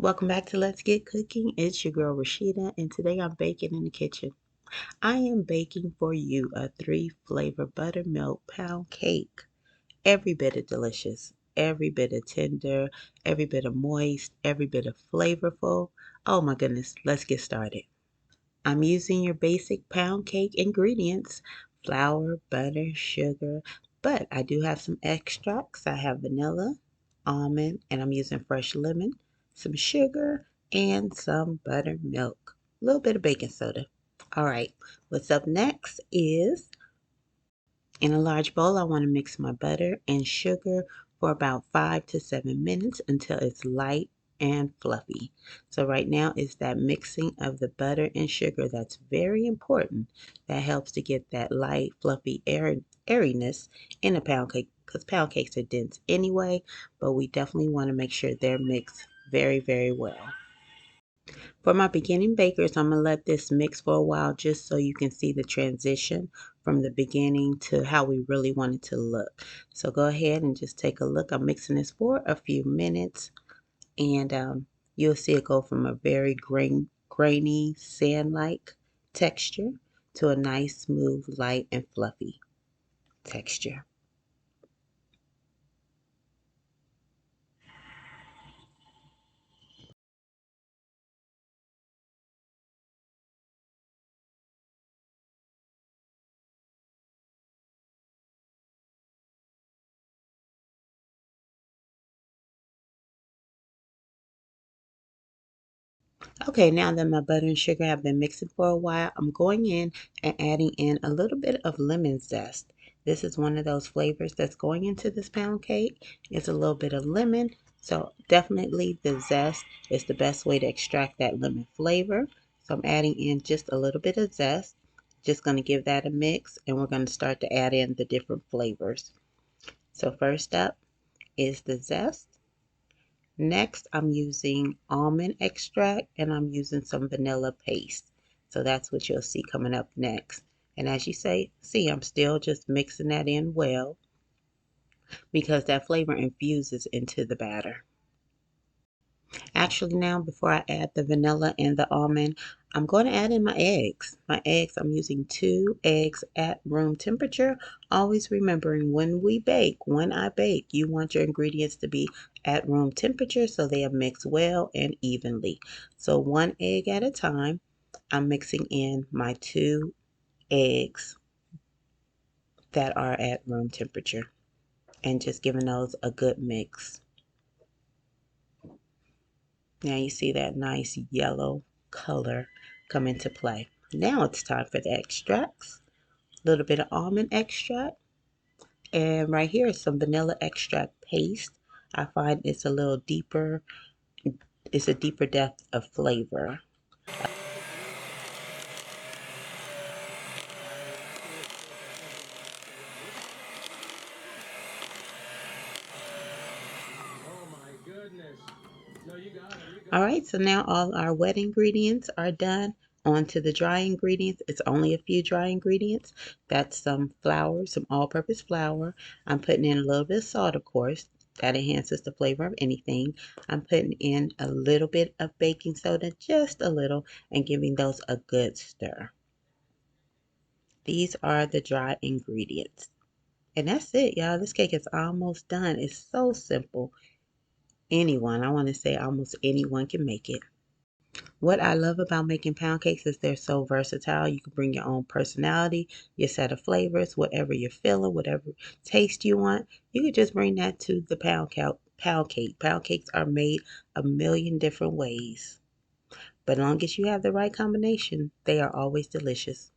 Welcome back to Let's Get Cooking. It's your girl Rashida, and today I'm baking in the kitchen. I am baking for you a 3-flavor buttermilk pound cake. Every bit of delicious, every bit of tender, every bit of moist, every bit of flavorful. Oh my goodness, let's get started. I'm using your basic pound cake ingredients: flour, butter, sugar, but I do have some extracts. I have vanilla, almond, and I'm using fresh lemon, some sugar, and some buttermilk. A little bit of baking soda. All right, what's up next is in a large bowl, I want to mix my butter and sugar for about 5 to 7 minutes until it's light and fluffy. So right now it's that mixing of the butter and sugar that's very important. That helps to get that light, fluffy airiness in a pound cake because pound cakes are dense anyway, but we definitely want to make sure they're mixed very, very well. For my beginning bakers, I'm going to let this mix for a while just so you can see the transition from the beginning to how we really want it to look. So go ahead and just take a look. I'm mixing this for a few minutes, and you'll see it go from a very grainy, sand-like texture to a nice, smooth, light, and fluffy texture. Okay, now that my butter and sugar have been mixing for a while, I'm going in and adding in a little bit of lemon zest. This is one of those flavors that's going into this pound cake. It's a little bit of lemon, so definitely the zest is the best way to extract that lemon flavor. So I'm adding in just a little bit of zest. Just going to give that a mix, and we're going to start to add in the different flavors. So first up is the zest. Next, I'm using almond extract and I'm using some vanilla paste. So that's what you'll see coming up next. And as you see, I'm still just mixing that in well because that flavor infuses into the batter. Actually, now before I add the vanilla and the almond, I'm going to add in my eggs. My eggs, I'm using 2 eggs at room temperature. Always remembering when I bake, you want your ingredients to be at room temperature so they are mixed well and evenly. So 1 egg at a time, I'm mixing in my 2 eggs that are at room temperature and just giving those a good mix. Now you see that nice yellow color come into play. Now it's time for the extracts. A little bit of almond extract. And right here is some vanilla extract paste. I find it's a little deeper. It's a deeper depth of flavor. All right, so now all our wet ingredients are done. On to the dry ingredients. It's only a few dry ingredients. That's some flour, some all-purpose flour. I'm putting in a little bit of salt, of course. That enhances the flavor of anything. I'm putting in a little bit of baking soda, just a little, and giving those a good stir. These are the dry ingredients. And that's it, y'all. This cake is almost done. It's so simple. I want to say almost anyone can make it. What I love about making pound cakes is they're so versatile. You can bring your own personality, your set of flavors, whatever you're feeling, whatever taste you want. You can just bring that to the pound cake. Pound cakes are made a million different ways. But as long as you have the right combination, they are always delicious.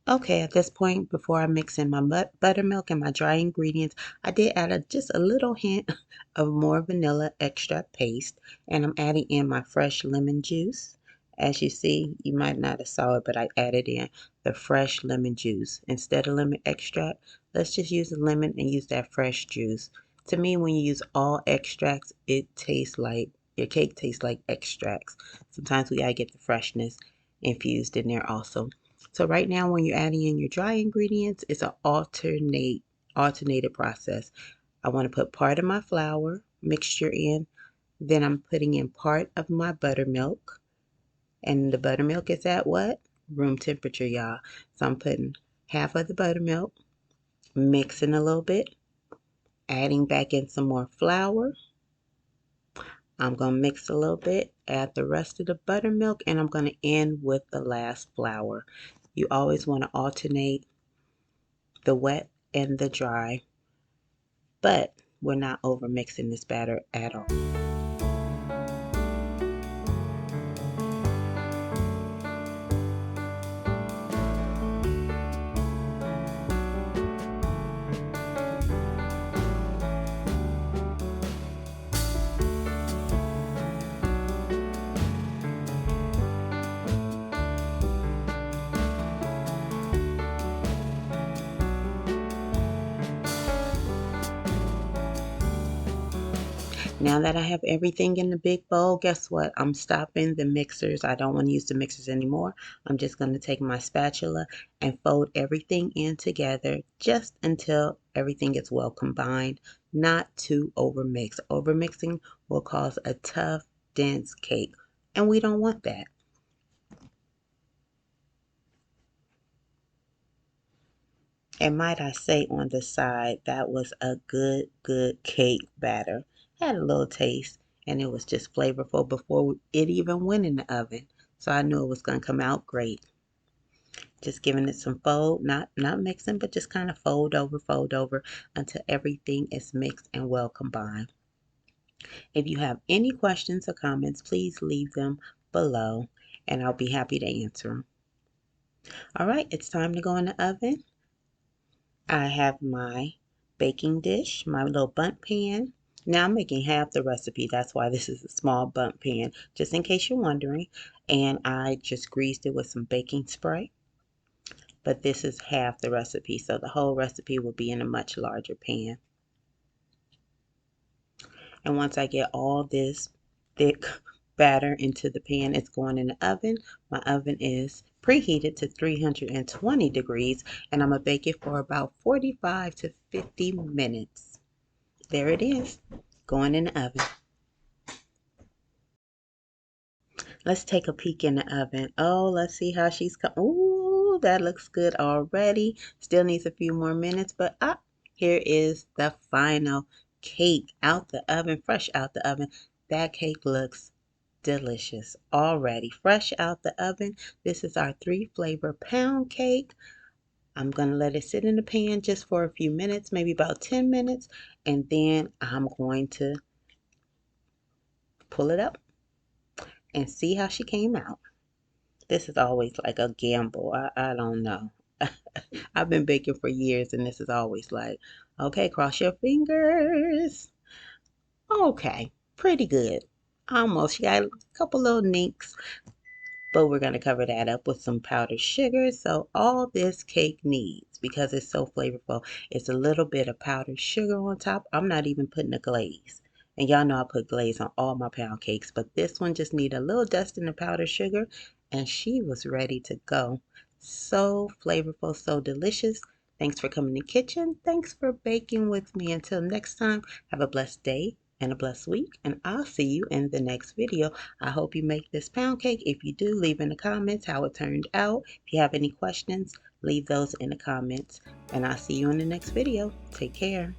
Okay, at this point, before I mix in my buttermilk and my dry ingredients, I did add just a little hint of more vanilla extract paste, and I'm adding in my fresh lemon juice. As you see, you might not have saw it, but I added in the fresh lemon juice. Instead of lemon extract, let's just use the lemon and use that fresh juice. To me, when you use all extracts, it tastes like, your cake tastes like extracts. Sometimes we gotta get the freshness infused in there also. So right now when you're adding in your dry ingredients, it's an alternated process. I want to put part of my flour mixture in, Then I'm putting in part of my buttermilk. And the buttermilk is at what? Room temperature, y'all. So I'm putting half of the buttermilk, mixing a little bit, adding back in some more flour. I'm going to mix a little bit, add the rest of the buttermilk, and I'm going to end with the last flour. You always want to alternate the wet and the dry, but we're not over mixing this batter at all. Now that I have everything in the big bowl, guess what? I'm stopping the mixers. I don't want to use the mixers anymore. I'm just going to take my spatula and fold everything in together just until everything is well combined, not to overmix. Overmixing will cause a tough, dense cake, and we don't want that. And might I say on the side, that was a good cake batter. Had a little taste and it was just flavorful before it even went in the oven. So I knew it was going to come out great. Just giving it some fold, not mixing, but just kind of fold over until everything is mixed and well combined. If you have any questions or comments, please leave them below and I'll be happy to answer them. All right, it's time to go in the oven. I have my baking dish, my little bundt pan. Now I'm making half the recipe. That's why this is a small bundt pan, just in case you're wondering. And I just greased it with some baking spray. But this is half the recipe, so the whole recipe will be in a much larger pan. And once I get all this thick batter into the pan, it's going in the oven. My oven is preheated to 320 degrees, and I'm going to bake it for about 45 to 50 minutes. There it is, going in the oven. Let's take a peek in the oven. Oh, let's see how she's come. Ooh, that looks good already. Still needs a few more minutes, but here is the final cake out the oven, fresh out the oven. That cake looks delicious already, fresh out the oven. This is our 3-flavor pound cake. I'm going to let it sit in the pan just for a few minutes, maybe about 10 minutes, and then I'm going to pull it up and see how she came out. This is always like a gamble. I don't know. I've been baking for years, and this is always like, okay, cross your fingers. Okay, pretty good. Almost. She got a couple little nicks, but we're going to cover that up with some powdered sugar. So all this cake needs, because it's so flavorful, is a little bit of powdered sugar on top. I'm not even putting a glaze. And y'all know I put glaze on all my pound cakes, but this one just need a little dusting of powdered sugar, and she was ready to go. So flavorful, so delicious. Thanks for coming to the kitchen. Thanks for baking with me. Until next time, have a blessed day and a blessed week, and I'll see you in the next video. I hope you make this pound cake. If you do, leave in the comments how it turned out. If you have any questions, leave those in the comments, and I'll see you in the next video. Take care.